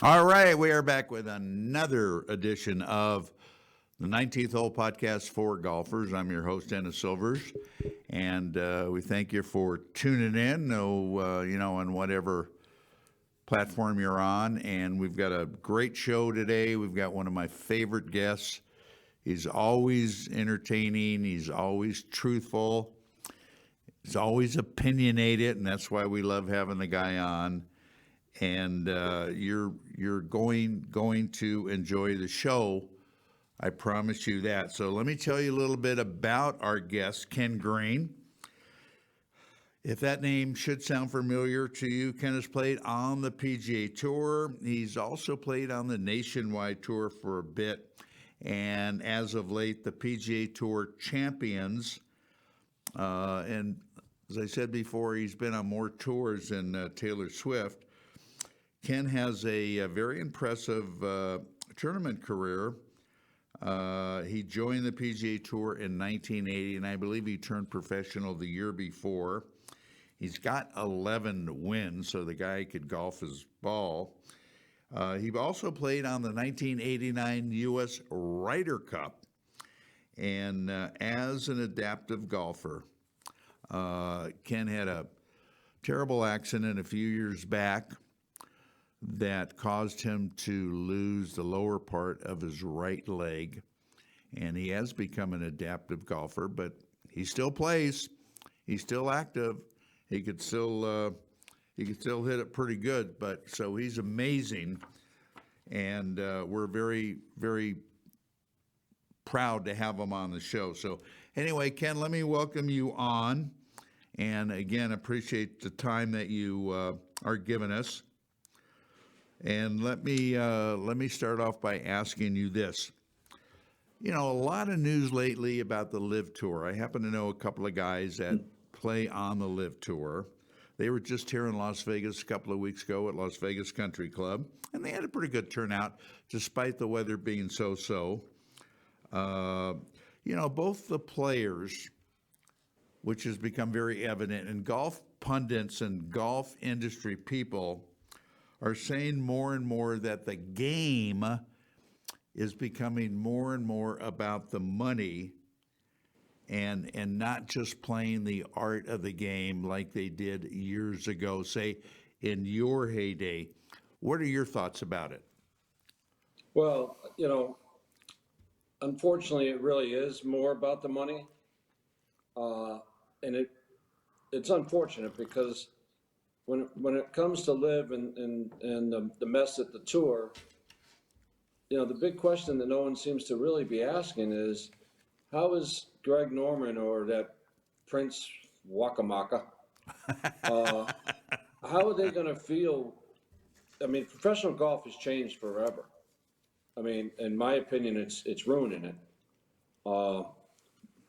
All right, we are back with another edition of the 19th Hole Podcast for Golfers. I'm your host, Dennis Silvers, and we thank you for tuning in, on whatever platform you're on. And we've got a great show today. We've got one of my favorite guests. He's always entertaining. He's always truthful. He's always opinionated, and that's why we love having the guy on. And you're going to enjoy the show. I promise you that. So let me tell you a little bit about our guest, Ken Green. If that name should sound familiar to you, Ken has played on the PGA Tour. He's also played on the Nationwide Tour for a bit. And as of late, the PGA Tour champions. And as I said before, he's been on more tours than Taylor Swift. Ken has a very impressive tournament career. He joined the PGA Tour in 1980, and I believe he turned professional the year before. He's got 11 wins, so the guy could golf his ball. He also played on the 1989 U.S. Ryder Cup, and as an adaptive golfer, Ken had a terrible accident a few years back that caused him to lose the lower part of his right leg, and he has become an adaptive golfer, but he still plays. He's still active. He could still hit it pretty good, but so he's amazing, and we're very, very proud to have him on the show. So anyway, Ken, let me welcome you on, and again, appreciate the time that you are giving us. And let me start off by asking you this. You know, a lot of news lately about the LIV Tour. I happen to know a couple of guys that play on the LIV Tour. They were just here in Las Vegas a couple of weeks ago at Las Vegas Country Club, and they had a pretty good turnout despite the weather being so-so. Both the players, which has become very evident, and golf pundits and golf industry people are saying more and more that the game is becoming more and more about the money and not just playing the art of the game like they did years ago, say, in your heyday. What are your thoughts about it? Well, unfortunately, it really is more about the money. And it's unfortunate because when it comes to LIV and the mess at the tour, the big question that no one seems to really be asking is, how is Greg Norman or that Prince Wakamaka, how are they going to feel? I mean, professional golf has changed forever. I mean, in my opinion, it's ruining it.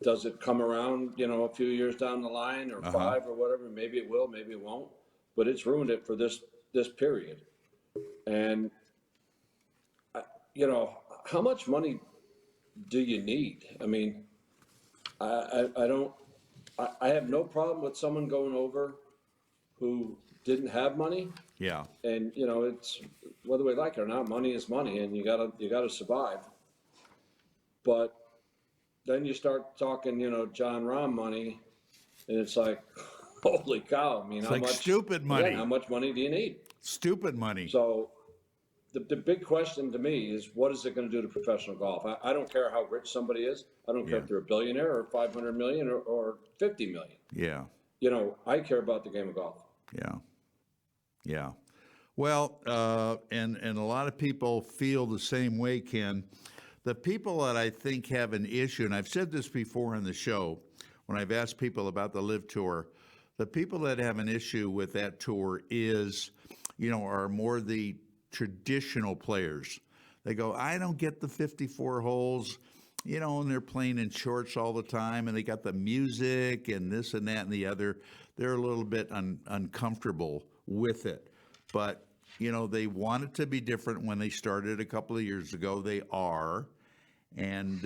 Does it come around, a few years down the line or 5 or whatever? Maybe it will, maybe it won't. But it's ruined it for this period. And, how much money do you need? I mean, I have no problem with someone going over who didn't have money. Yeah. And, it's whether we like it or not, money is money, and you gotta survive. But then you start talking, John Rahm money, and it's like, holy cow! I mean, it's how like much stupid money? Again, how much money do you need? Stupid money. So, the big question to me is, what is it going to do to professional golf? I don't care how rich somebody is. I don't care if they're a billionaire or 500 million or 50 million. Yeah. I care about the game of golf. Yeah. Yeah. Well, and a lot of people feel the same way, Ken. The people that I think have an issue, and I've said this before on the show when I've asked people about the LIV Tour, the people that have an issue with that tour are more the traditional players. They go, I don't get the 54 holes, and they're playing in shorts all the time, and they got the music and this and that and the other. They're a little bit uncomfortable with it. But, they want it to be different when they started a couple of years ago. They are. And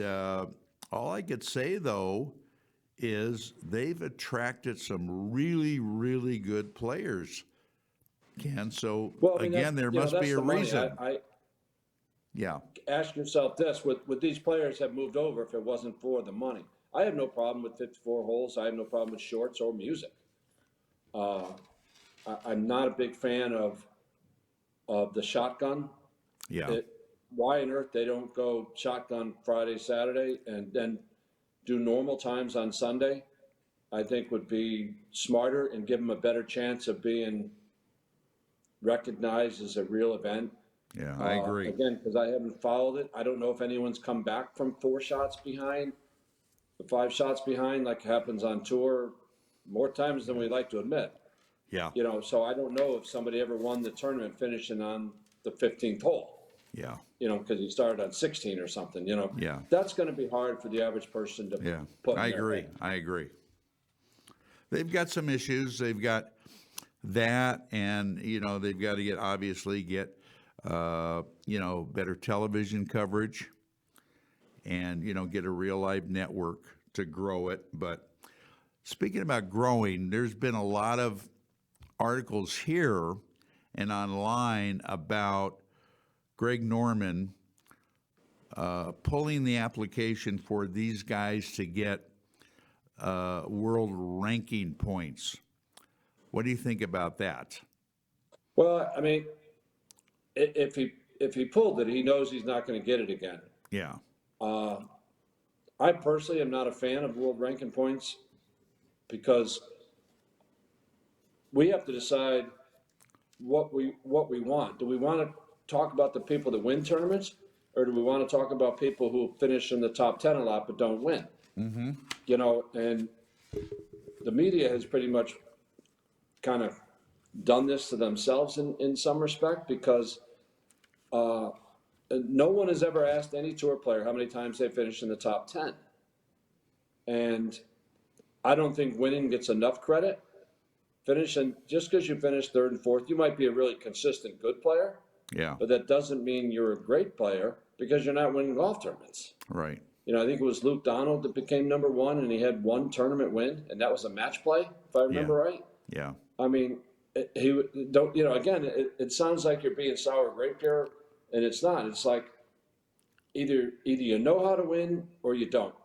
all I could say, though, is they've attracted some really, really good players Ken. So Well, I mean, again, there must that's be a the money. reason. I Yeah, ask yourself this: would these players have moved over if it wasn't for the money? I have no problem with 54 holes. I have no problem with shorts or music. Uh, I'm not a big fan of the shotgun. yeah, It, why on earth they don't go shotgun Friday, Saturday, and then do normal times on Sunday? I think would be smarter and give them a better chance of being recognized as a real event. yeah. I agree. Again, because I haven't followed it, I don't know if anyone's come back from 4 shots behind, 5 shots behind, like happens on tour more times than we like to admit. Yeah, So I don't know if somebody ever won the tournament finishing on the 15th hole, yeah, because he started on 16 or something, yeah, That's going to be hard for the average person to yeah. put I in their agree. head. I agree. They've got some issues. They've got that, and they've got to obviously get better television coverage, and get a real live network to grow it. But speaking about growing, there's been a lot of articles here and online about Greg Norman pulling the application for these guys to get world ranking points. What do you think about that? Well, I mean, if he pulled it, he knows he's not going to get it again. Yeah, I personally am not a fan of world ranking points because we have to decide what we want. Do we want to talk about the people that win tournaments, or do we want to talk about people who finish in the top 10 a lot but don't win? Mm-hmm. And the media has pretty much kind of done this to themselves in some respect because no one has ever asked any tour player how many times they finished in the top 10. And I don't think winning gets enough credit. Finishing, just because you finish third and fourth, you might be a really consistent good player, yeah, but that doesn't mean you're a great player because you're not winning golf tournaments. right. I think it was Luke Donald that became number one, and he had one tournament win, and that was a match play, if I remember right. Yeah, I mean, he don't. Again, it sounds like you're being sour grape here, and it's not. It's like either you know how to win or you don't.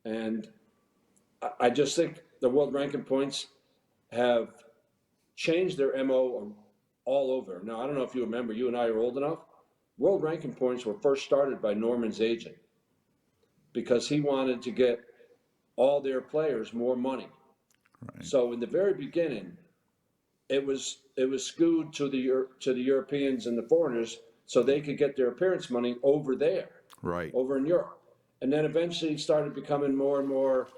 And I just think the world ranking points have changed their MO all over. Now, I don't know if you remember, you and I are old enough. World ranking points were first started by Norman's agent because he wanted to get all their players more money. right. So in the very beginning, it was skewed to the Europeans and the foreigners so they could get their appearance money over there, Right. over in Europe. And then eventually it started becoming more and more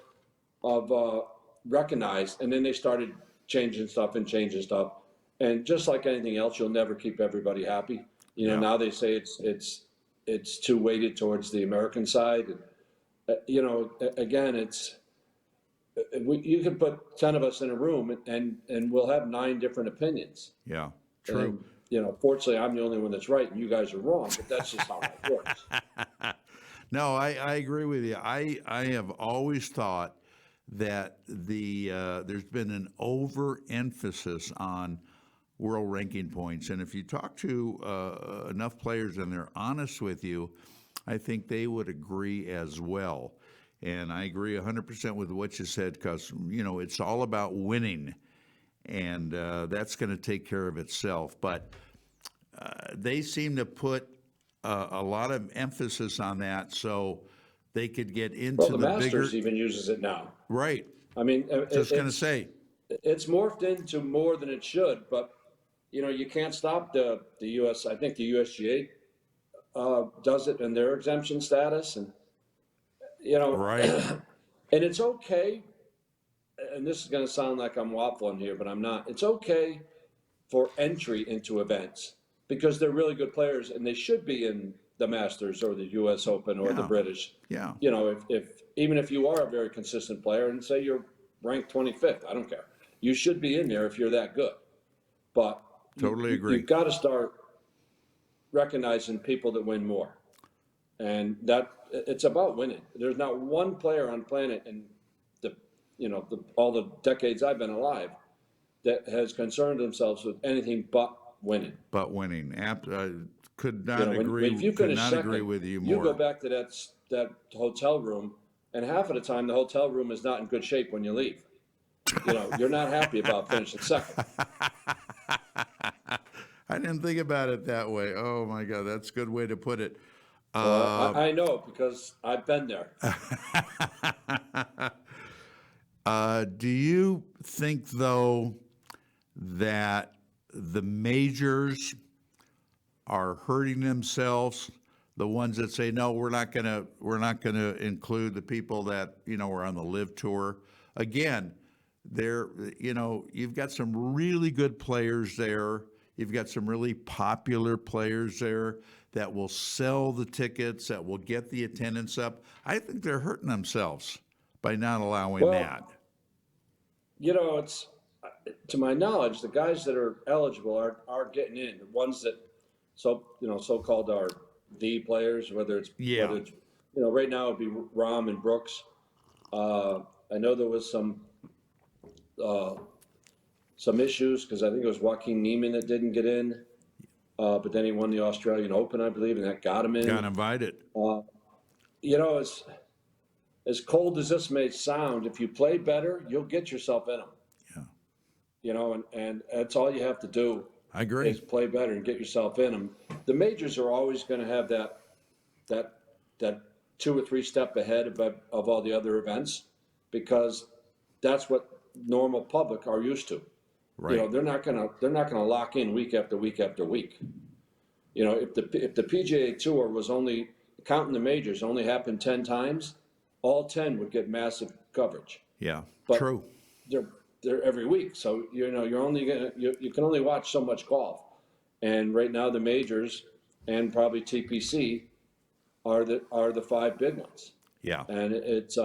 of recognized, and then they started changing stuff. And just like anything else, you'll never keep everybody happy. Yeah. Now they say it's too weighted towards the American side. Again, you could put 10 of us in a room and we'll have 9 different opinions. Yeah. True. And, fortunately, I'm the only one that's right and you guys are wrong, but that's just how it works. No, I agree with you. I have always thought that there's been an overemphasis on world ranking points, and if you talk to enough players and they're honest with you, I think they would agree as well. And I agree 100% with what you said because it's all about winning, and that's going to take care of itself. But they seem to put a lot of emphasis on that so they could get into Well, the the Masters bigger. even uses it now. Right. I mean, Just going to say. it's morphed into more than it should, but you can't stop the U.S. I think the USGA does it in their exemption status, and Right. and it's okay. And this is going to sound like I'm waffling here, but I'm not. It's okay for entry into events because they're really good players, and they should be in the Masters or the U.S. Open or the Yeah. British. Yeah. If even if you are a very consistent player and say you're ranked 25th, I don't care. You should be in there if you're that good. But Totally agree. You've got to start recognizing people that win more, and that it's about winning. There's not one player on planet in all the decades I've been alive that has concerned themselves with anything but winning. But winning. Could You not know, agree. if you Could finish not agree second, with you you go more. back to that hotel room, and half of the time the hotel room is not in good shape when you leave. You know, you're not happy about finishing second. I didn't think about it that way. Oh my God, that's a good way to put it. Well, I know because I've been there. Do you think though that the majors are hurting themselves? The ones that say no, we're not gonna include the people that are on the LIV tour. Again, you've got some really good players there. You've got some really popular players there that will sell the tickets, that will get the attendance up. I think they're hurting themselves by not allowing Well, that. you know, it's to my knowledge, the guys that are eligible are getting in. The ones that so-called are the players, whether it's Yeah. right now it'd be Rahm and Brooks. I know there was uh, some issues because I think it was Joaquin Neiman that didn't get in, but then he won the Australian Open, I believe, and that got him in. Got invited. You know, as cold as this may sound, if you play better, you'll get yourself in them. Yeah. You know, and that's all you have to do. I agree. Is play better and get yourself in them. The majors are always going to have that 2 or 3 step ahead of all the other events because that's what normal public are used to. Right. You know, they're not gonna lock in week after week after week. You know, if the PGA Tour was only counting the majors only happened 10 times, all 10 would get massive coverage. Yeah. But True. they're every week, so you're only you can only watch so much golf. And right now the majors and probably TPC are the 5 big ones. Yeah. And it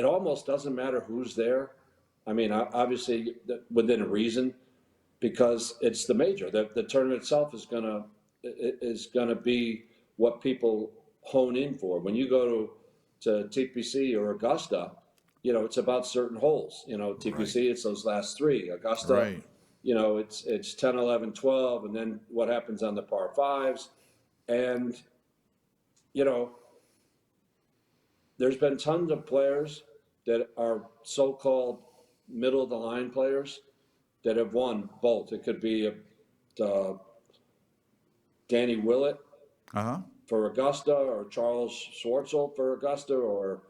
almost doesn't matter who's there. I mean, obviously within a reason, because it's the major. The tournament itself is gonna be what people hone in for. When you go to TPC or Augusta, it's about certain holes. TPC, it's those last 3. Augusta, Right. It's 10, 11, 12, and then what happens on the par 5s. And, there's been tons of players that are so-called middle of the line players that have won both. It could be Danny Willett Uh-huh. for Augusta, or Charles Schwartzel for Augusta, or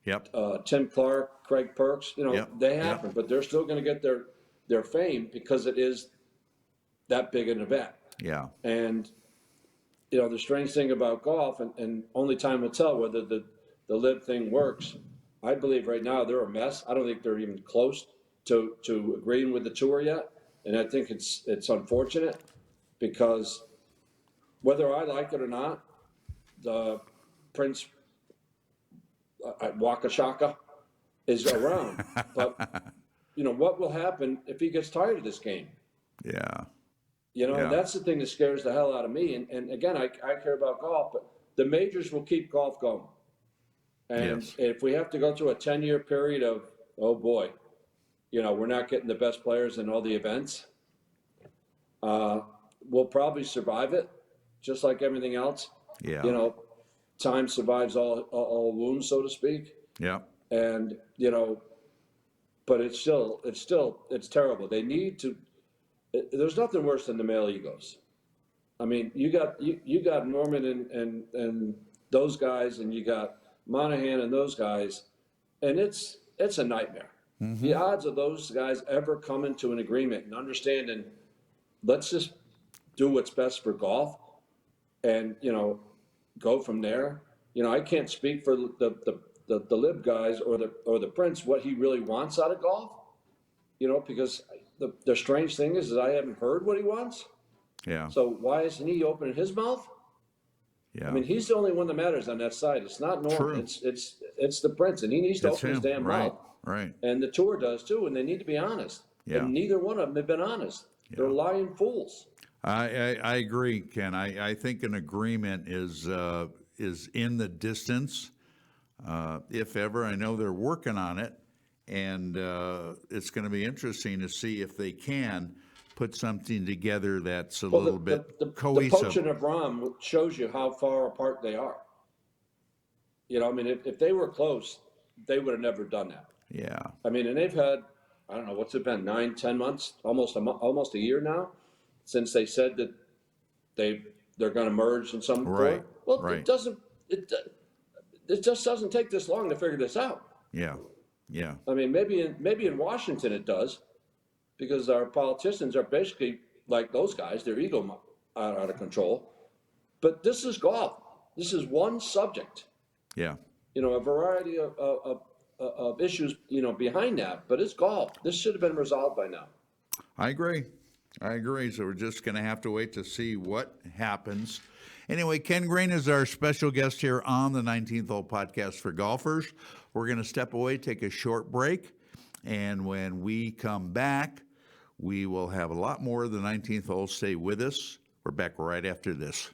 Yep. Tim Clark, Craig Perks. Yep. They happen, but they're still going to get their fame because it is that big an event. Yeah. And the strange thing about golf, and only time will tell whether the LIV thing works. I believe right now they're a mess. I don't think they're even close to agreeing with the tour yet, and I think it's unfortunate because whether I like it or not, the Prince Waka Shaka is around. But what will happen if he gets tired of this game? Yeah. And that's the thing that scares the hell out of me. And again, I care about golf, but the majors will keep golf going. And Yes. if we have to go through a 10-year period of, oh boy, we're not getting the best players in all the events, we'll probably survive it, just like everything else. Yeah. Time survives all wounds, so to speak. Yeah. And but it's terrible. They need to. There's nothing worse than the male egos. I mean, you got Norman and those guys, and you got Monahan and those guys, and it's a nightmare. Mm-hmm. The odds of those guys ever coming to an agreement and understanding, let's just do what's best for golf, and go from there. I can't speak for the LIV guys or the Prince what he really wants out of golf. Because the strange thing is that I haven't heard what he wants. Yeah. So why isn't he opening his mouth? Yeah. I mean, he's the only one that matters on that side. It's not Norman. True. It's the Prince, and he needs to open his damn right. mouth. Right. And the tour does too, and they need to be honest. Yeah. And neither one of them have been honest. Yeah. They're lying fools. I agree, Ken. I think an agreement is in the distance, if ever. I know they're working on it, And it's going to be interesting to see if they can put something together that's a little bit the cohesive. poaching of Rahm shows you how far apart they are. You know, I mean, if they were close, they would have never done that. Yeah. I mean, and they've had, I don't know, what's it been, 9, 10 months, almost a year now, since they said that they're going to merge in some Right, form. Well, right. it just doesn't take this long to figure this out. Yeah. Yeah. I mean, maybe in Washington it does, because our politicians are basically like those guys. Their ego out of control. But this is golf. This is one subject. Yeah. You know, a variety of issues, you know, behind that. But it's golf. This should have been resolved by now. I agree. I agree. So we're just going to have to wait to see what happens. Anyway, Ken Green is our special guest here on the 19th Hole Podcast for Golfers. We're going to step away, take a short break, and when we come back, we will have a lot more of the 19th Hole. Stay with us. We're back right after this.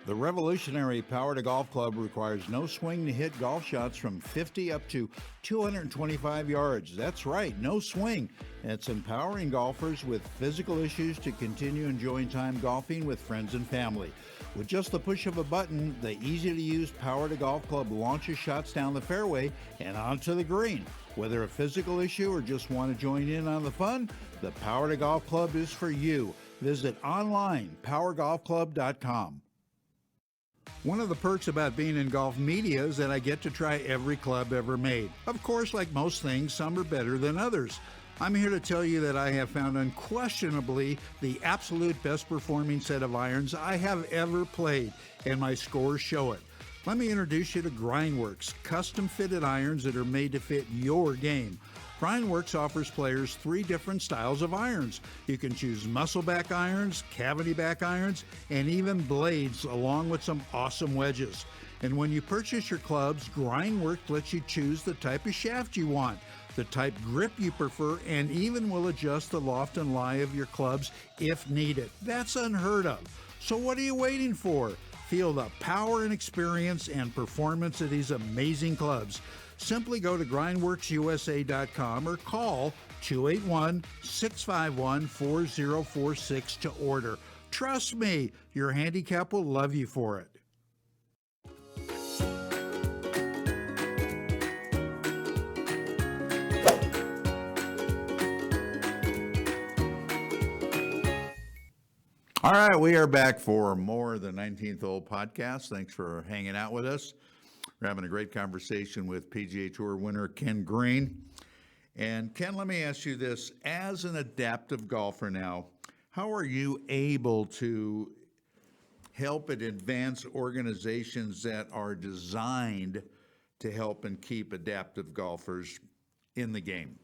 The revolutionary Power to Golf Club requires no swing to hit golf shots from 50 up to 225 yards. That's right, no swing. It's empowering golfers with physical issues to continue enjoying time golfing with friends and family. With just the push of a button, the easy-to-use Power to Golf Club launches shots down the fairway and onto the green. Whether a physical issue or just want to join in on the fun, the Power to Golf Club is for you. Visit online, powergolfclub.com. One of the perks about being in golf media is that I get to try every club ever made. Of course, like most things, some are better than others. I'm here to tell you that I have found unquestionably the absolute best performing set of irons I have ever played, and my scores show it. Let me introduce you to Grindworks, custom fitted irons that are made to fit your game. Grindworks offers players 3 different styles of irons. You can choose muscleback irons, cavity back irons, and even blades, along with some awesome wedges. And when you purchase your clubs, Grindworks lets you choose the type of shaft you want, the type grip you prefer, and even will adjust the loft and lie of your clubs if needed. That's unheard of. So what are you waiting for? Feel the power and experience and performance of these amazing clubs. Simply go to grindworksusa.com or call 281-651-4046 to order. Trust me, your handicap will love you for it. All right, we are back for more of the 19th Hole Podcast. Thanks for hanging out with us. We're having a great conversation with PGA Tour winner Ken Green. And Ken, let me ask you this. As an adaptive golfer now, how are you able to help and advance organizations that are designed to help and keep adaptive golfers in the game?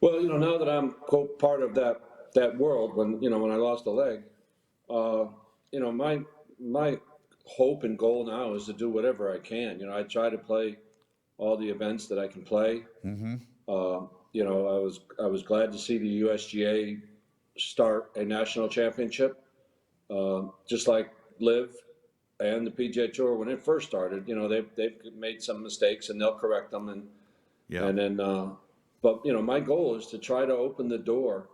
Well, you know, now that I'm quote part of that world, when I lost a leg, you know, my hope and goal now is to do whatever I can. You know, I try to play all the events that I can play. Mm-hmm. You know, I was glad to see the USGA start a national championship, just like LIV and the PGA Tour when it first started. You know, they've made some mistakes and they'll correct them, and then. But you know, my goal is to try to open the door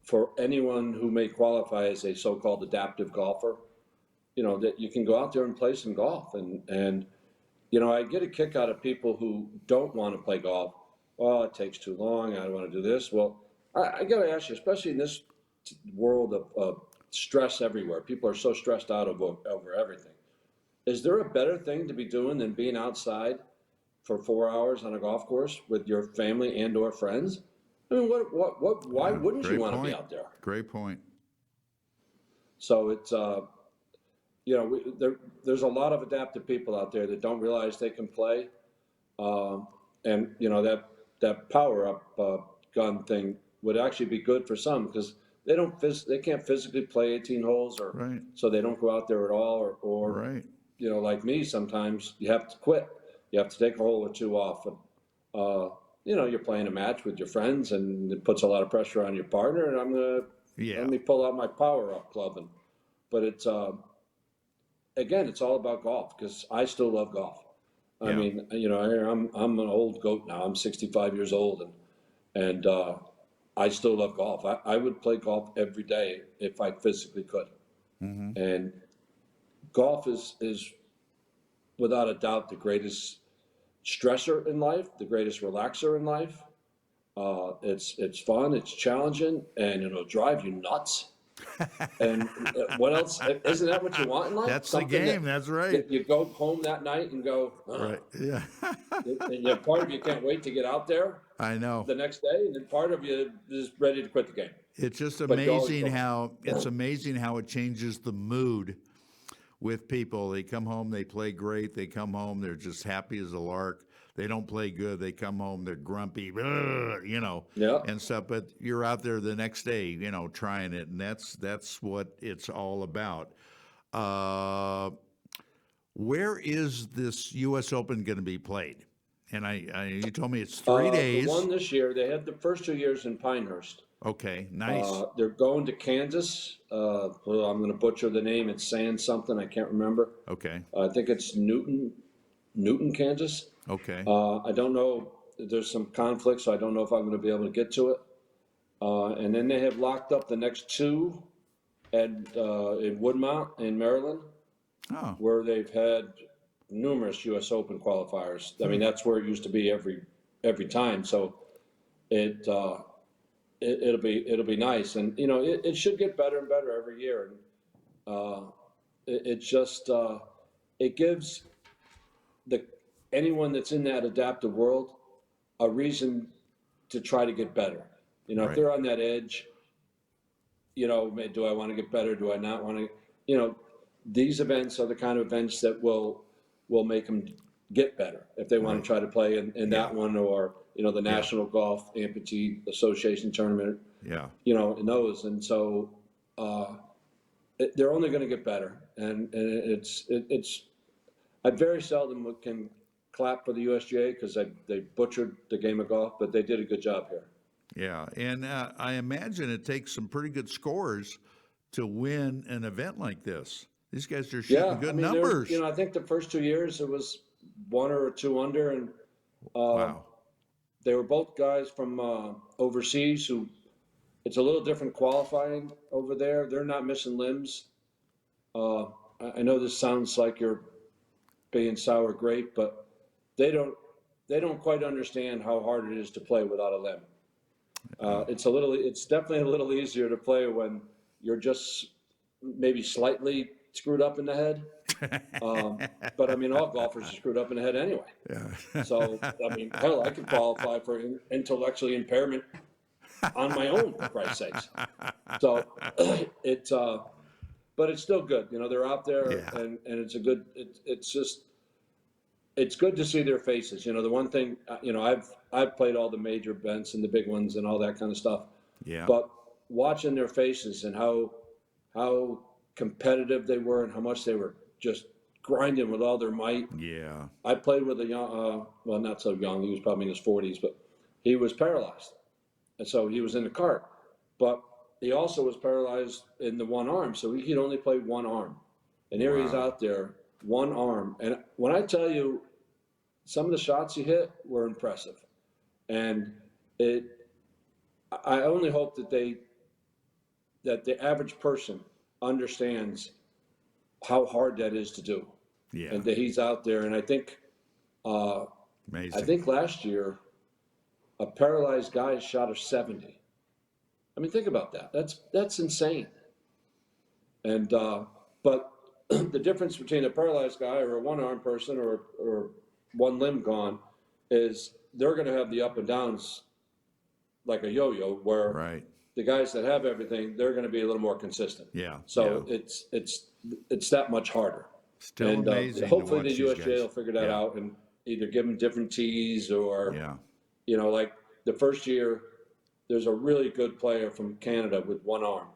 for anyone who may qualify as a so-called adaptive golfer. You know, that you can go out there and play some golf, and you know, I get a kick out of people who don't want to play golf. Oh, it takes too long. I don't want to do this. Well, I got to ask you, especially in this world of stress everywhere, people are so stressed out over everything. Is there a better thing to be doing than being outside for 4 hours on a golf course with your family and/or friends? I mean, why wouldn't you want to be out there? Great point. So it's, you know, there's a lot of adaptive people out there that don't realize they can play, and you know that power up gun thing would actually be good for some because they can't physically play 18 holes, or Right. so they don't go out there at all, or Right. you know, like me, sometimes you have to quit. You have to take a hole or two off, and you're playing a match with your friends, and it puts a lot of pressure on your partner. And Yeah. let me pull out my power up club, but it's again, it's all about golf because I still love golf. I Yeah. mean, I'm an old goat now. I'm 65 years old, and I still love golf. I would play golf every day if I physically could. Hmm. And golf is without a doubt the greatest stressor in life, the greatest relaxer in life. It's fun, it's challenging, and it'll drive you nuts. And what else? Isn't that what you want in life? That's the Something game. that That's right. you go home that night and go, Right. Yeah. and part of you can't wait to get out there I know. the next day, and then part of you is ready to quit the game. It's just But you always amazing go, how it changes the mood with people. They come home, they play great. They come home, they're just happy as a lark. They don't play good. They come home, they're grumpy, yeah. and stuff. But you're out there the next day, trying it, and that's what it's all about. Uh, where is this U.S. Open going to be played? And you told me it's 3 days. The one this year, they had the first 2 years in Pinehurst. Okay, nice. They're going to Kansas. Well, I'm going to butcher the name. It's Sand something. I can't remember. Okay, I think it's Newton, Kansas. okay, I don't know. There's some conflict, so I don't know if I'm going to be able to get to it. And then they have locked up the next two in Woodmont in Maryland, oh, where they've had numerous U.S. Open qualifiers. I mean, that's where it used to be every time. So it'll be nice, and it should get better and better every year. And it gives anyone that's in that adaptive world a reason to try to get better. If right, they're on that edge, do I want to get better? Do I not want to? These events are the kind of events that will make them get better if they want right. to try to play in that one, or the Yeah. National Golf Amputee Association tournament, Yeah, in those. And so they're only going to get better. And it's I very seldom can clap for the USGA because they butchered the game of golf, but they did a good job here. yeah. And I imagine it takes some pretty good scores to win an event like this. These guys are shooting Yeah, I good mean, numbers. I think the first 2 years it was 1 or 2 under, and Wow. they were both guys from overseas who. It's a little different qualifying over there. They're not missing limbs. I know this sounds like you're being sour grape, but they don't quite understand how hard it is to play without a limb. It's definitely a little easier to play when you're just maybe slightly screwed up in the head. But I mean, all golfers are screwed up in the head anyway. Yeah. So I mean, hell, I could qualify for intellectually impairment on my own, for Christ's sakes. So but it's still good. They're out there, Yeah. and it's good to see their faces. The one thing, I've played all the major events and the big ones and all that kind of stuff. Yeah. But watching their faces and how competitive they were and how much they were just grinding with all their might. Yeah. I played with a young, well, not so young. He was probably in his 40s, but he was paralyzed. And so he was in the cart, but he also was paralyzed in the one arm, so he could only play one arm. And here he's Wow. out there, one arm. And when I tell you, some of the shots he hit were impressive. And I only hope that the average person understands how hard that is to do. Yeah. And that he's out there. And I think Amazing. last year, a paralyzed guy shot a 70. I mean, think about that. That's insane. And but the difference between a paralyzed guy or a one-armed person or one limb gone is they're going to have the up and downs like a yo-yo, where Right. the guys that have everything, they're going to be a little more consistent. Yeah. So yeah. it's that much harder. Still And amazing. hopefully to watch the these USGA guys. will figure that Yeah. out and either give them different tees or Yeah. like the first year, there's a really good player from Canada with one arm.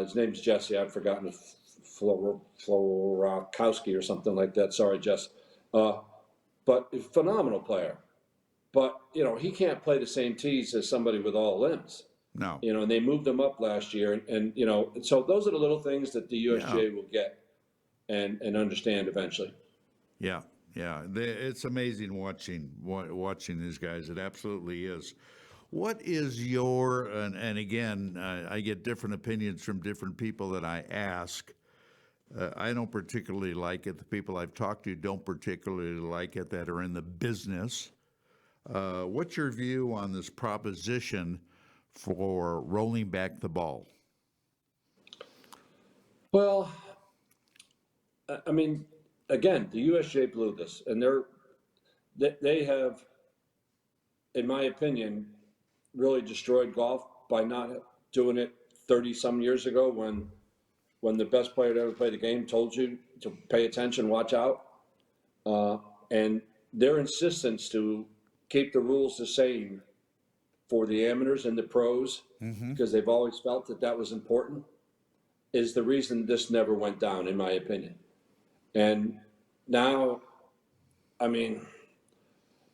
His name's Jesse. I've forgotten his Florokowski or something like that. Sorry, Jess. But a phenomenal player. But, he can't play the same tees as somebody with all limbs. No. And they moved him up last year. And so those are the little things that the USGA will get and understand eventually. Yeah. Yeah. It's amazing watching these guys. It absolutely is. What is your, and again, I get different opinions from different people that I ask. I don't particularly like it. The people I've talked to don't particularly like it that are in the business. What's your view on this proposition for rolling back the ball? Well, I mean, again, the USGA blew this, and they have, in my opinion, really destroyed golf by not doing it 30 some years ago when the best player to ever play the game told you to pay attention, watch out. And their insistence to keep the rules the same for the amateurs and the pros, because they've always felt that was important, is the reason this never went down, in my opinion. And now, I mean,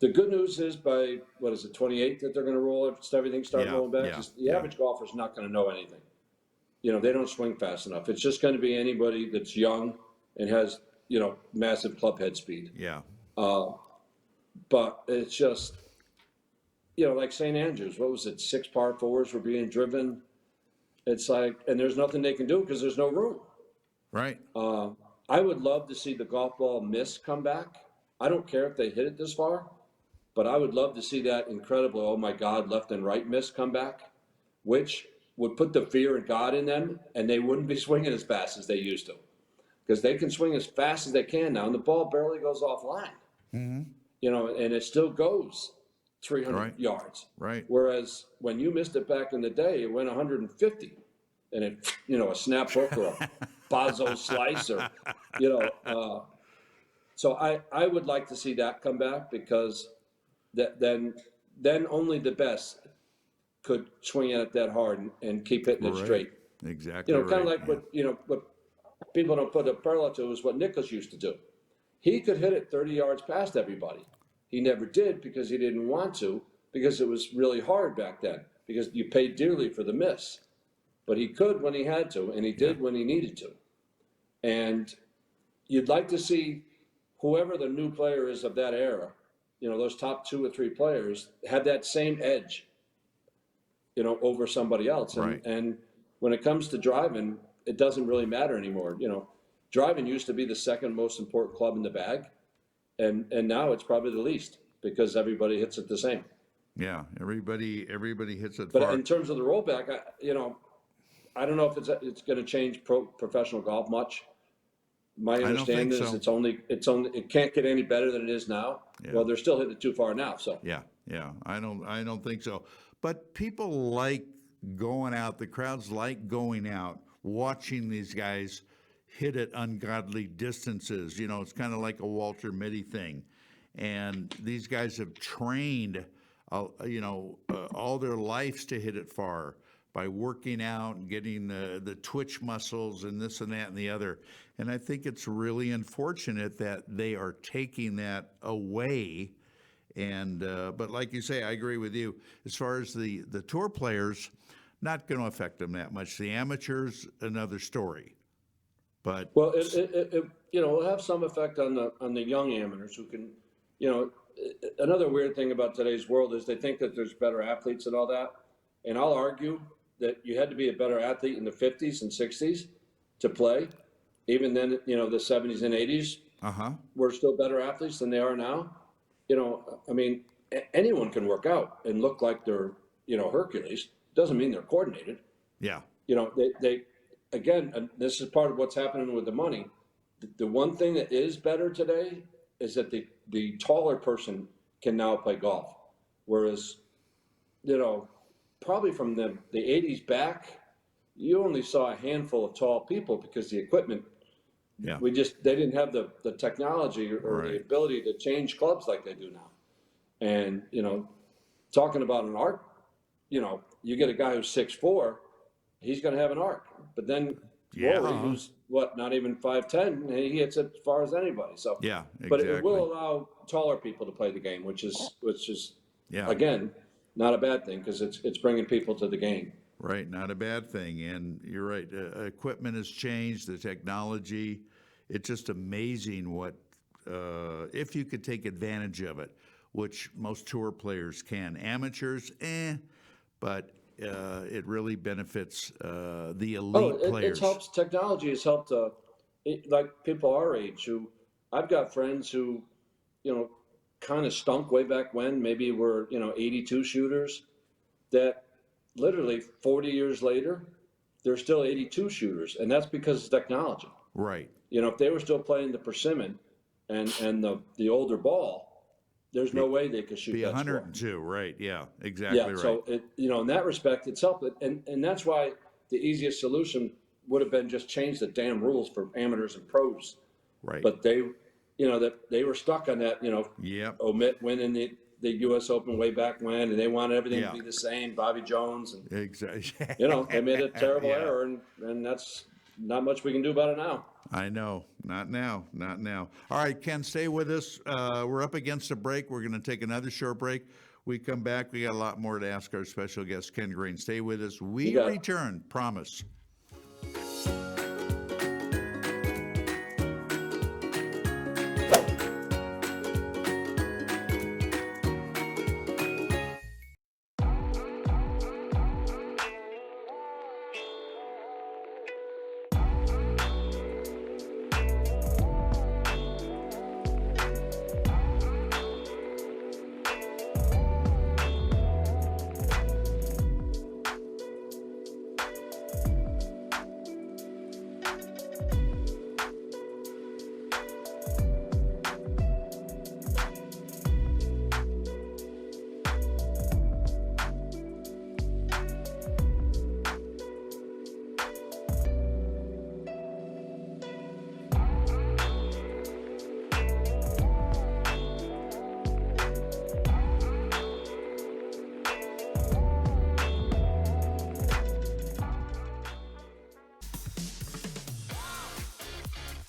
the good news is by, 28 that they're going to roll it, everything start rolling back. The average golfer's not going to know anything. They don't swing fast enough. It's just going to be anybody that's young and has, massive club head speed. Yeah. But it's just, like St. Andrews, what was it? 6 par 4s were being driven. It's like, and there's nothing they can do because there's no room. Right. I would love to see the golf ball miss come back. I don't care if they hit it this far, but I would love to see that incredible, oh my God, left and right miss come back, which would put the fear of God in them, and they wouldn't be swinging as fast as they used to. Because they can swing as fast as they can now, and the ball barely goes offline. And it still goes 300 yards. Right. Whereas when you missed it back in the day, it went 150, and it, a snap hook or a Bazo slice or, so I would like to see that come back because then only the best could swing at it that hard and keep hitting it straight. Exactly. Kind of like what people don't put a parallel to is what Nicklaus used to do. He could hit it 30 yards past everybody. He never did because he didn't want to, because it was really hard back then, because you paid dearly for the miss. But he could when he had to, and he did when he needed to. And you'd like to see whoever the new player is of that era, those top 2 or 3 players, have that same edge, over somebody else. And when it comes to driving, it doesn't really matter anymore. Driving used to be the second most important club in the bag, and now it's probably the least because everybody hits it the same. Yeah, everybody hits it But far. in terms of the rollback, I don't know if it's going to change professional golf much. My understanding is it can't get any better than it is now. Yeah. Well, they're still hitting it too far now. So Yeah, I don't think so. But people like going out. The crowds like going out, watching these guys hit at ungodly distances. It's kind of like a Walter Mitty thing, and these guys have trained, all their lives to hit it far by working out and getting the twitch muscles and this and that and the other. And I think it's really unfortunate that they are taking that away. And but like you say, I agree with you. As far as the tour players, not going to affect them that much. The amateurs, another story. But well, it will have some effect on the young amateurs who can, another weird thing about today's world is they think that there's better athletes and all that. And I'll argue that you had to be a better athlete in the 50s and 60s to play. Even then, the 70s and 80s were still better athletes than they are now. I mean, anyone can work out and look like they're, Hercules. Doesn't mean they're coordinated. Yeah. They again, and this is part of what's happening with the money. The one thing that is better today is that the taller person can now play golf. Whereas, probably from the 80s back, you only saw a handful of tall people because the equipment, they didn't have the technology or the ability to change clubs like they do now. And, talking about an arc, you get a guy who's 6'4", he's going to have an arc. But then Rory, who's not even 5'10", he hits it as far as anybody. So exactly. But it will allow taller people to play the game, which is Yeah. again, not a bad thing because it's bringing people to the game. Right, not a bad thing. And you're right, equipment has changed, the technology. It's just amazing what, if you could take advantage of it, which most tour players can. Amateurs, but it really benefits the Oh, elite it's players. helps. Technology has helped, like people our age who I've got friends who, you know, kind of stunk way back when, maybe were, 82 shooters that literally 40 years later, they're still 82 shooters. And that's because of technology. Right. If they were still playing the persimmon and the older ball, there's no way they could shoot Be that score. 102, right, yeah, exactly Yeah, right. so in that respect, it's helped. And that's why the easiest solution would have been just change the damn rules for amateurs and pros. Right. But that they were stuck on that, Yep. omit winning the U.S. Open way back when, and they wanted everything Yeah. to be the same. Bobby Jones, and Exactly. they made a terrible Yeah. error, and that's not much we can do about it now. I know. Not now. Not now. All right, Ken, stay with us. We're up against a break. We're going to take another short break. We come back. We got a lot more to ask our special guest, Ken Green. Stay with us. We got it. return. Promise.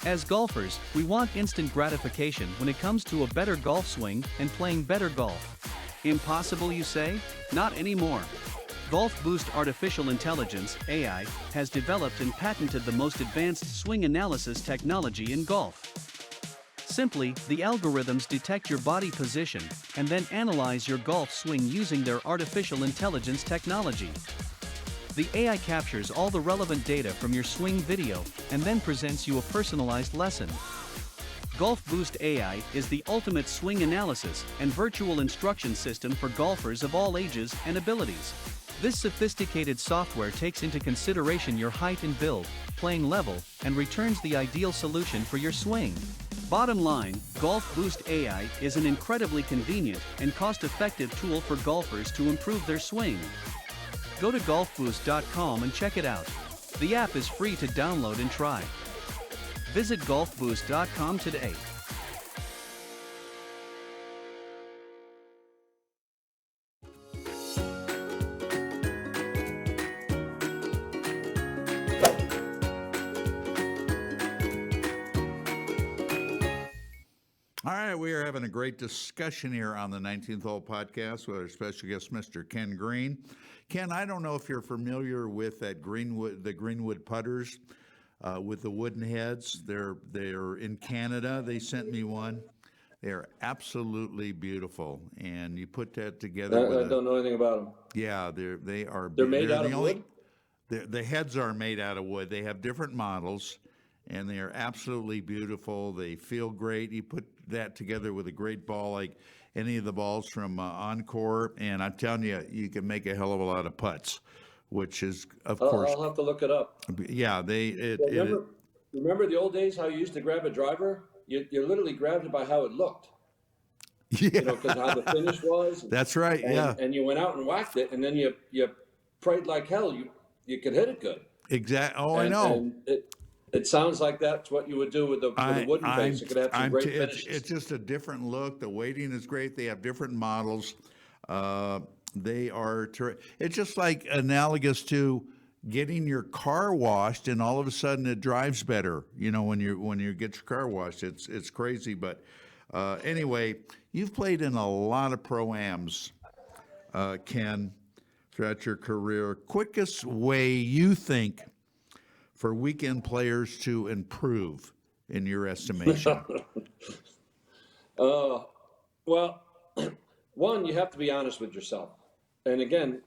As golfers, we want instant gratification when it comes to a better golf swing and playing better golf. Impossible, you say? Not anymore. Golf Boost Artificial Intelligence, AI, has developed and patented the most advanced swing analysis technology in golf. Simply, the algorithms detect your body position and then analyze your golf swing using their artificial intelligence technology. The AI captures all the relevant data from your swing video and then presents you a personalized lesson. Golf Boost AI is the ultimate swing analysis and virtual instruction system for golfers of all ages and abilities. This sophisticated software takes into consideration your height and build, playing level, and returns the ideal solution for your swing. Bottom line, Golf Boost AI is an incredibly convenient and cost-effective tool for golfers to improve their swing. Go to golfboost.com and check it out. The app is free to download and try. Visit golfboost.com today. All right, we are having a great discussion here on the 19th Hole Podcast with our special guest, Mr. Ken Green. Ken, I don't know if you're familiar with the Greenwood putters with the wooden heads. They're in Canada. They sent me one. They're absolutely beautiful, and you put that together with I don't know anything about them. yeah, they are. They're made out of wood? The heads are made out of wood. They have different models, and they are absolutely beautiful. They feel great. You put that together with a great ball like any of the balls from Encore, and I'm telling you, you can make a hell of a lot of putts, which is, of course, I'll have to look it up. yeah. Remember the old days how you used to grab a driver? You literally grabbed it by how it looked, Yeah, because how the finish was. that's right. Yeah, And you went out and whacked it, and then you prayed like hell you could hit it good. exactly. Oh, I And, know. and it sounds like that's what you would do with the wooden base. You could have some great finishes. It's just a different look. The weighting is great. They have different models. They are. It's just like analogous to getting your car washed, and all of a sudden it drives better. When you get your car washed, it's crazy. But anyway, you've played in a lot of pro-ams. Ken, throughout your career, quickest way you think for weekend players to improve in your estimation? Well, one, you have to be honest with yourself. And again,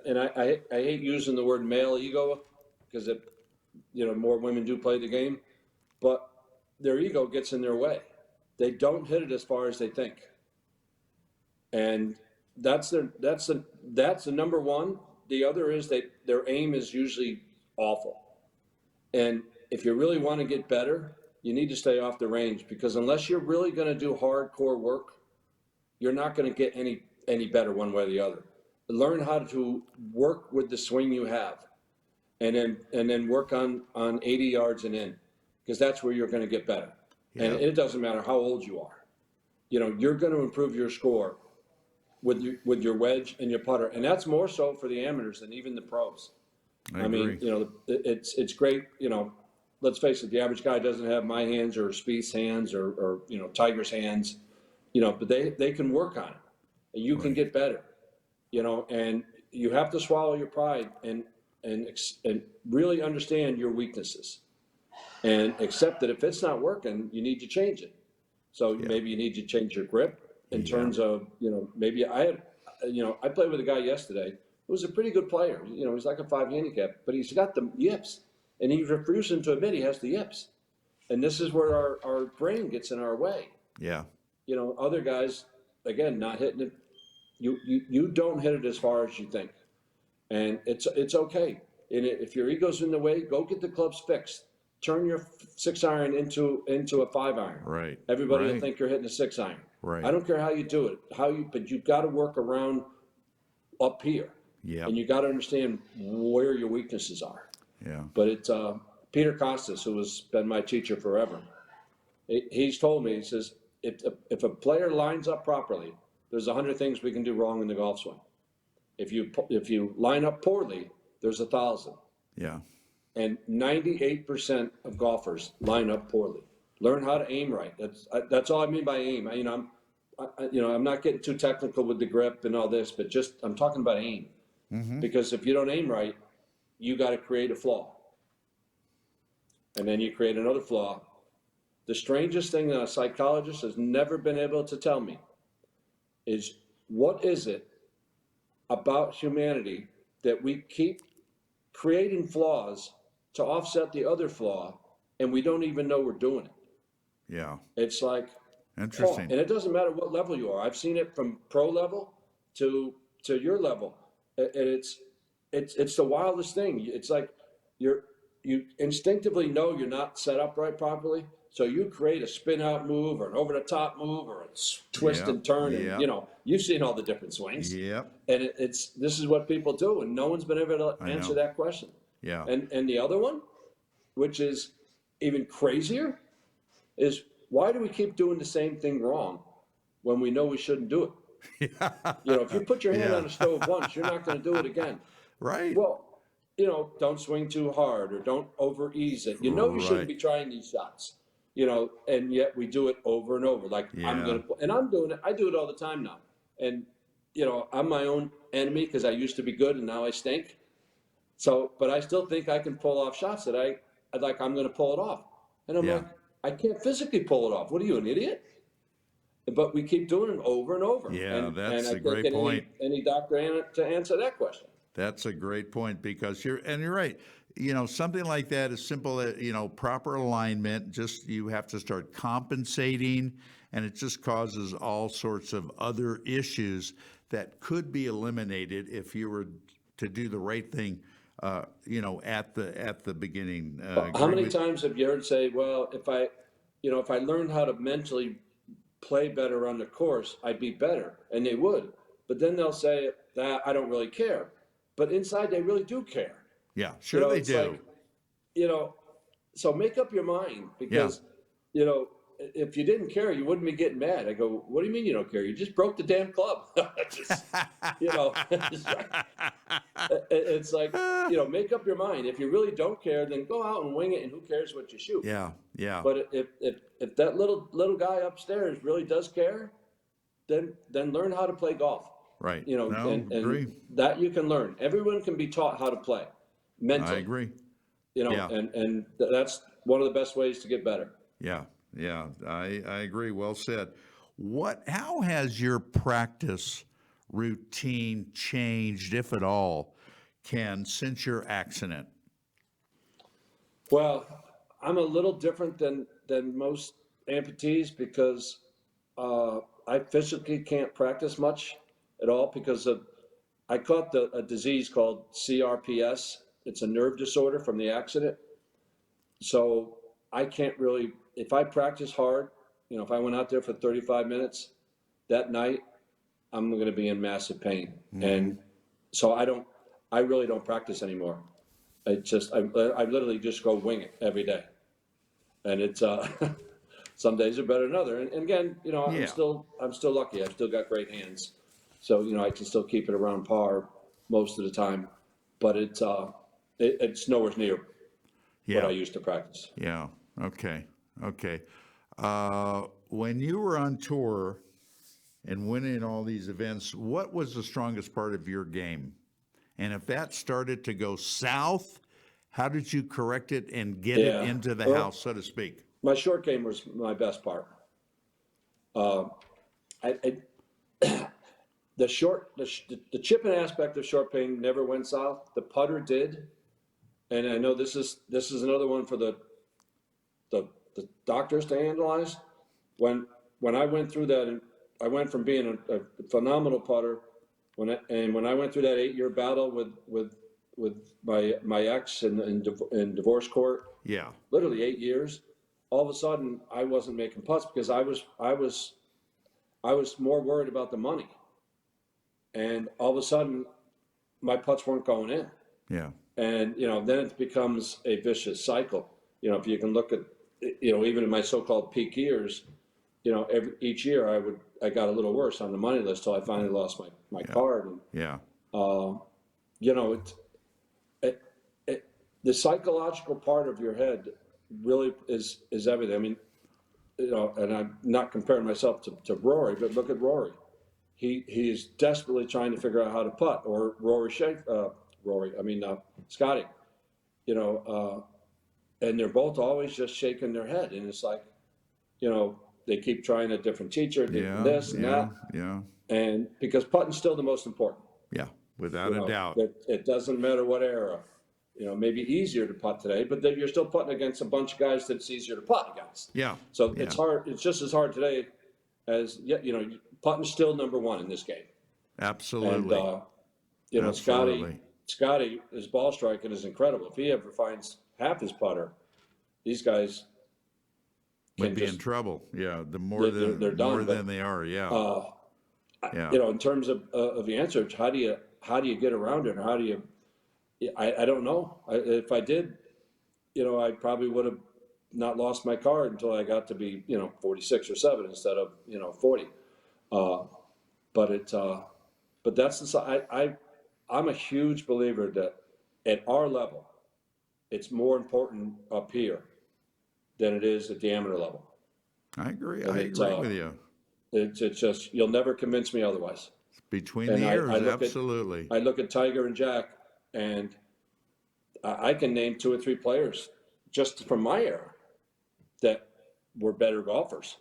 and I hate using the word male ego because more women do play the game, but their ego gets in their way. They don't hit it as far as they think. And that's the number one. The other is their aim is usually awful. And if you really want to get better, you need to stay off the range, because unless you're really going to do hardcore work, you're not going to get any better one way or the other. Learn how to work with the swing you have, and then work on 80 yards and in, because that's where you're going to get better. Yeah. And it doesn't matter how old you are. You're going to improve your score with your wedge and your putter, and that's more so for the amateurs than even the pros. I agree. mean, it's great. Let's face it, the average guy doesn't have my hands or Spieth's hands or Tiger's hands, but they can work on it, and you can get better, and you have to swallow your pride and really understand your weaknesses and accept that if it's not working, you need to change it. So maybe you need to change your grip in terms of, maybe I played with a guy yesterday who was a pretty good player. He's like a 5 handicap, but he's got the yips, and he's refusing to admit he has the yips. And this is where our brain gets in our way. Yeah. Other guys, again, not hitting it. You don't hit it as far as you think. And it's okay. And if your ego's in the way, go get the clubs fixed. Turn your 6-iron into a 5-iron. Right. Everybody will Right. think you're hitting a 6-iron. Right. I don't care how you do it, but you've got to work around up here. Yeah. And you got to understand where your weaknesses are. Yeah. But it's Peter Costas, who has been my teacher forever. He's told me, he says, if a player lines up properly, there's 100 things we can do wrong in the golf swing. If you line up poorly, there's 1,000. Yeah. And 98% of golfers line up poorly. Learn how to aim right. That's all I mean by aim. I'm not getting too technical with the grip and all this, but I'm talking about aim. Mm-hmm. Because if you don't aim right, you got to create a flaw, and then you create another flaw. The strangest thing that a psychologist has never been able to tell me is, what is it about humanity that we keep creating flaws to offset the other flaw, and we don't even know we're doing it. Yeah. It's like, Interesting. and it doesn't matter what level you are. I've seen it from pro level to your level, and it's the wildest thing. It's like you instinctively know you're not set up right properly, so you create a spin out move or an over the top move or a twist and turn, and you've seen all the different swings. Yep. And this is what people do, and no one's been able to answer that question. Yeah. And the other one, which is even crazier, is, why do we keep doing the same thing wrong when we know we shouldn't do it? If you put your hand on the stove once, you're not going to do it again. Right. Well, don't swing too hard or don't over ease it. You shouldn't be trying these shots. And yet we do it over and over. Like, I'm doing it. I do it all the time now. And, I'm my own enemy because I used to be good and now I stink. So, but I still think I can pull off shots that I'm going to pull it off. And I'm like, I can't physically pull it off. What are you, an idiot? But we keep doing it over and over. Yeah, that's a I great think point. Any doctor to answer that question. That's a great point, because you're right. Something like that is simple. Proper alignment. Just, you have to start compensating, and it just causes all sorts of other issues that could be eliminated if you were to do the right thing. At the beginning. How many times have you heard say, well, if I learned how to mentally play better on the course, I'd be better, and they would. But then they'll say that I don't really care, but inside they really do care. Yeah, sure they do. Like, so make up your mind, because if you didn't care, you wouldn't be getting mad. I go, what do you mean you don't care? You just broke the damn club. It's like, make up your mind. If you really don't care, then go out and wing it, and who cares what you shoot? Yeah, yeah. But if that little guy upstairs really does care, then learn how to play golf. Right. You know, No, and agree. that you can learn. Everyone can be taught how to play I mentally, agree. you know, Yeah. and that's one of the best ways to get better. Yeah. Yeah. I agree. Well said. How has your practice routine changed, if at all, Ken, since your accident? Well, I'm a little different than most amputees because I physically can't practice much at all because of I caught a disease called CRPS. It's a nerve disorder from the accident. So I can't really, if I practice hard, you know, if I went out there for 35 minutes that night, I'm going to be in massive pain. And so I really don't practice anymore. I literally just go wing it every day. And it's, some days are better than other. And again, you know, Yeah. I'm still lucky. I've still got great hands. So, you know, I can still keep it around par most of the time, but it's nowhere near what I Yeah. used to practice. Yeah. Okay. Okay. When you were on tour and winning all these events, what was the strongest part of your game? And if that started to go south, how did you correct it and get it Yeah. into the Well, house, so to speak? my short game was my best part. Uh, I, the chipping aspect of short game never went south. The putter did, and I know this is another one for the doctors to analyze. When I went through that, and I went from being a phenomenal putter when I went through that 8-year battle with my ex in divorce court, Yeah. literally 8 years. All of a sudden, I wasn't making putts because I was more worried about the money, and all of a sudden, my putts weren't going in. Yeah. And, you know, then it becomes a vicious cycle. You know, if you can look at, you know, even in my so-called peak years, you know, each year I got a little worse on the money list till I finally lost my card. And, Yeah. you know, the psychological part of your head really is everything. I mean, you know, and I'm not comparing myself to Rory, but look at Rory. He's desperately trying to figure out how to putt, or Scotty, you know, and they're both always just shaking their head. And it's like, you know, they keep trying a different teacher, Yeah. this and Yeah. that. Yeah. And because putting's still the most important, Yeah. Without you a know, doubt. it doesn't matter what era, you know, maybe easier to putt today, but then you're still putting against a bunch of guys that's easier to putt against. Yeah. So Yeah. it's hard. It's just as hard today as, you know, putting's still number one in this game. And, Absolutely. you know, Absolutely. Scotty, his ball striking is incredible. If he ever finds half his putter, these guys Would can be just, in trouble. Yeah. The more they're done. more But, than they are. Yeah. Yeah. you know, in terms of the answer, how do you get around it? Or how do you, I don't know. If I did, you know, I probably would have not lost my card until I got to be, you know, 46 or 7 instead of, you know, 40. But but that's I'm a huge believer that at our level, it's more important up here than it is at the amateur level. I agree. And I agree with you. it's just, you'll never convince me otherwise. Between And the ears, I absolutely. look at Tiger and Jack, and I can name 2 or 3 players just from my era that were better golfers,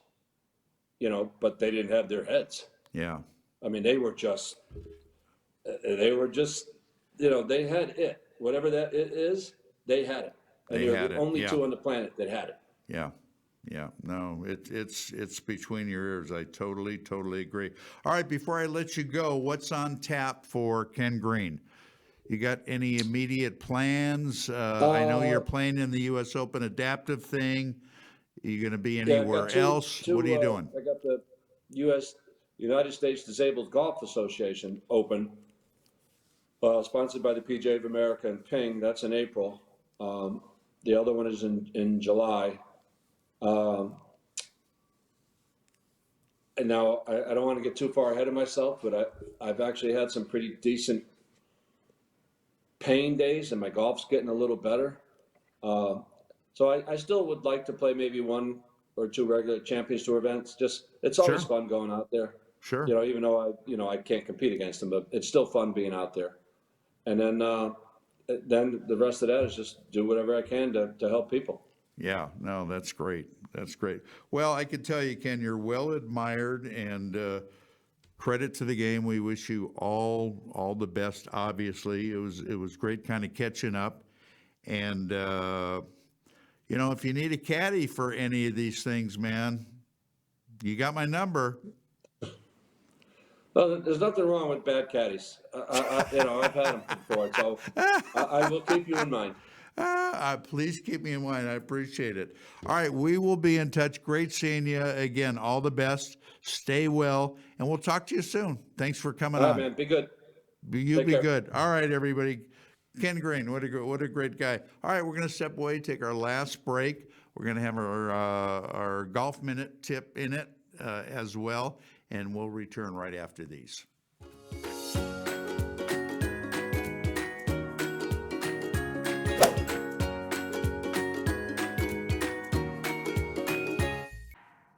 you know, but they didn't have their heads. Yeah. I mean, they were just, you know, they had it. Whatever that it is, they had it. And They they're had the it. only Yeah. 2 on the planet that had it. Yeah. Yeah. No, it's between your ears. I totally agree. All right, before I let you go, what's on tap for Ken Green? You got any immediate plans? I know you're playing in the U.S. Open adaptive thing. Are you going to be Yeah, I've anywhere got else? What are you two, doing? I got the United States Disabled Golf Association Open, sponsored by the PGA of America and Ping. That's in April. The other one is in July. And now I don't want to get too far ahead of myself, but I've actually had some pretty decent pain days, and my golf's getting a little better. So I still would like to play maybe 1 or 2 regular Champions Tour events. Just, it's always Sure. fun going out there. Sure. You know, even though I can't compete against them, but it's still fun being out there. And then the rest of that is just do whatever I can to help people. Yeah, no, that's great. That's great. Well, I can tell you, Ken, you're well admired, and credit to the game. We wish you all the best. Obviously, it was great kind of catching up, and if you need a caddy for any of these things, man, you got my number. Well, there's nothing wrong with bad caddies. I've had them before, so I will keep you in mind. Please keep me in mind. I appreciate it. All right, we will be in touch. Great seeing you again. All the best. Stay well, and we'll talk to you soon. Thanks for coming All on. right, man. Be good. You Take be care. good. All right, everybody. Ken Green, what a great guy. All right, we're going to step away, take our last break. We're going to have our golf minute tip in it as well, and we'll return right after these.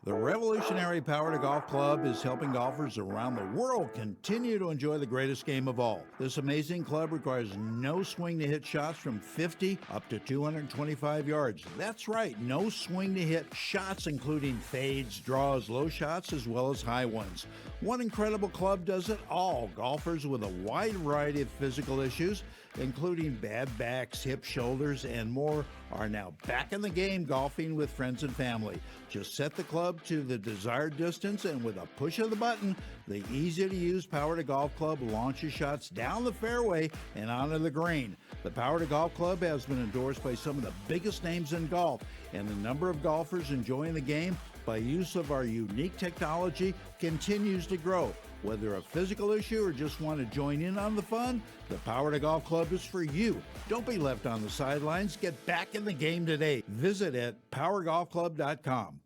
The revolutionary Power to Golf Club is helping golfers around the world continue to enjoy the greatest game of all. This amazing club requires no swing to hit shots from 50 up to 225 yards. That's right, no swing to hit shots, including fades, draws, low shots, as well as high ones. One incredible club does it all. Golfers with a wide variety of physical issues, including bad backs, hips, shoulders, and more, are now back in the game golfing with friends and family. Just set the club to the desired distance, and with a push of the button, the easy-to-use Power to Golf Club launches shots down the fairway and onto the green. The Power to Golf Club has been endorsed by some of the biggest names in golf, and the number of golfers enjoying the game by use of our unique technology continues to grow. Whether a physical issue or just want to join in on the fun, the Power to Golf Club is for you. Don't be left on the sidelines. Get back in the game today. Visit at powergolfclub.com.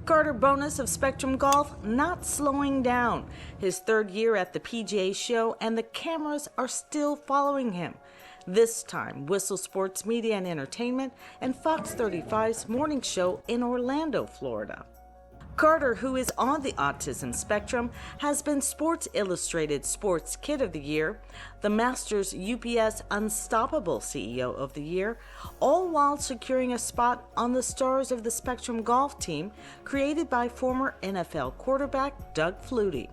Carter Bonus of Spectrum Golf not slowing down. His third year at the PGA show, and the cameras are still following him. This time, Whistle Sports Media and Entertainment and Fox 35's morning show in Orlando, Florida. Carter, who is on the autism spectrum, has been Sports Illustrated Sports Kid of the Year, the Masters UPS Unstoppable CEO of the Year, all while securing a spot on the Stars of the Spectrum golf team created by former NFL quarterback Doug Flutie.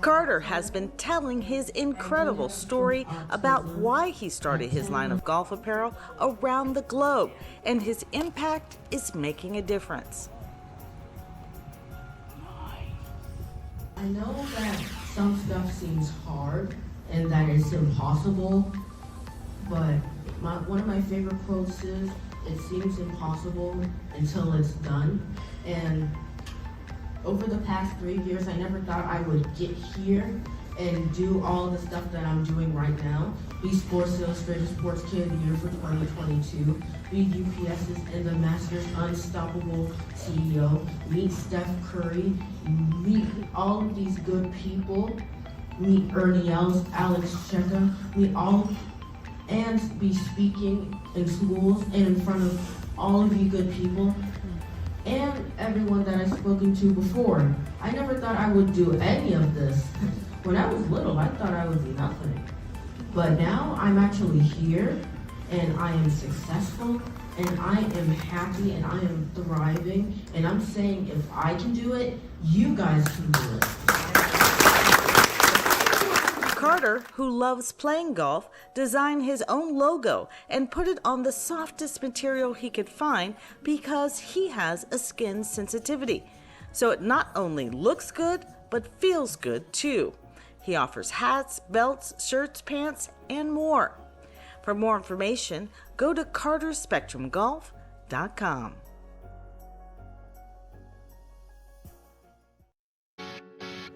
Carter has been telling his incredible story about why he started his line of golf apparel around the globe, and his impact is making a difference. I know that some stuff seems hard and that it's impossible, but one of my favorite quotes is, "It seems impossible until it's done." And over the past 3 years, I never thought I would get here and do all the stuff that I'm doing right now. Be Sports Illustrated Sports Kid of the Year for 2022. Be UPS's and the Masters Unstoppable CEO. Meet Steph Curry. Meet all of these good people. Meet Ernie Els, Alex Checa. Meet all, and be speaking in schools and in front of all of you good people. And everyone that I've spoken to before. I never thought I would do any of this. When I was little, I thought I would be nothing. But now I'm actually here, and I am successful, and I am happy, and I am thriving, and I'm saying if I can do it, you guys can do it. Carter, who loves playing golf, designed his own logo and put it on the softest material he could find because he has a skin sensitivity. So it not only looks good, but feels good too. He offers hats, belts, shirts, pants, and more. For more information, go to carterspectrumgolf.com.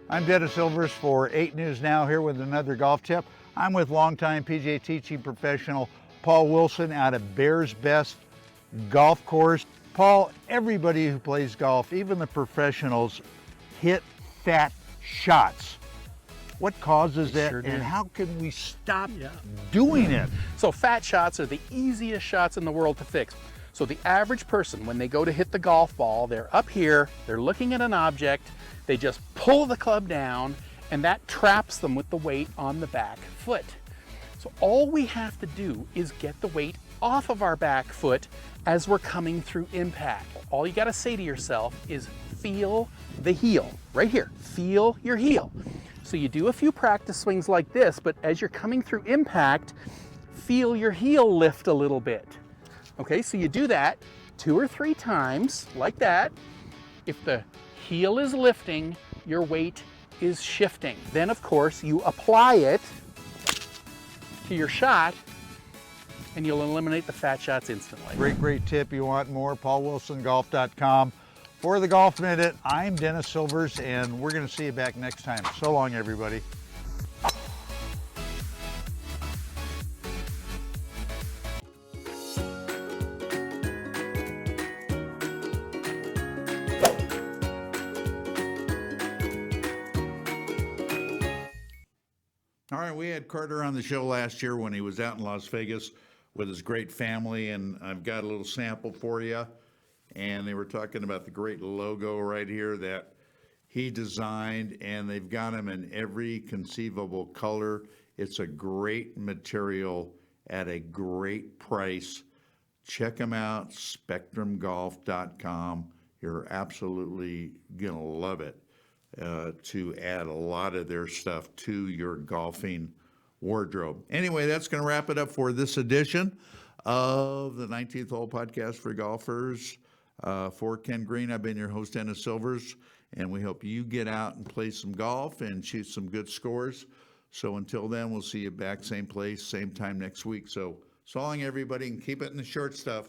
I'm Dennis Silvers for 8 News Now, here with another golf tip. I'm with longtime PGA teaching professional Paul Wilson out of Bears Best Golf Course. Paul, everybody who plays golf, even the professionals, hit fat shots. What causes that, sure do. and how can we stop doing it? So fat shots are the easiest shots in the world to fix. So the average person, when they go to hit the golf ball, they're up here, they're looking at an object, they just pull the club down, and that traps them with the weight on the back foot. So all we have to do is get the weight off of our back foot as we're coming through impact. All you gotta say to yourself is feel the heel, right here, feel your heel. So you do a few practice swings like this, but as you're coming through impact, feel your heel lift a little bit. Okay, so you do that 2 or 3 times, like that. If the heel is lifting, your weight is shifting. Then of course you apply it to your shot and you'll eliminate the fat shots instantly. Great tip. You want more? PaulWilsonGolf.com. For the Golf Minute, I'm Dennis Silvers, and we're going to see you back next time. So long, everybody. All right, we had Carter on the show last year when he was out in Las Vegas with his great family, and I've got a little sample for you. And they were talking about the great logo right here that he designed, and they've got them in every conceivable color. It's a great material at a great price. Check them out, spectrumgolf.com. You're absolutely gonna love it. To add a lot of their stuff to your golfing wardrobe. Anyway, that's going to wrap it up for this edition of the 19th Hole Podcast for Golfers. For Ken Green, I've been your host, Dennis Silvers, and we hope you get out and play some golf and shoot some good scores. So until then, we'll see you back, same place, same time next week. So long, everybody, and keep it in the short stuff.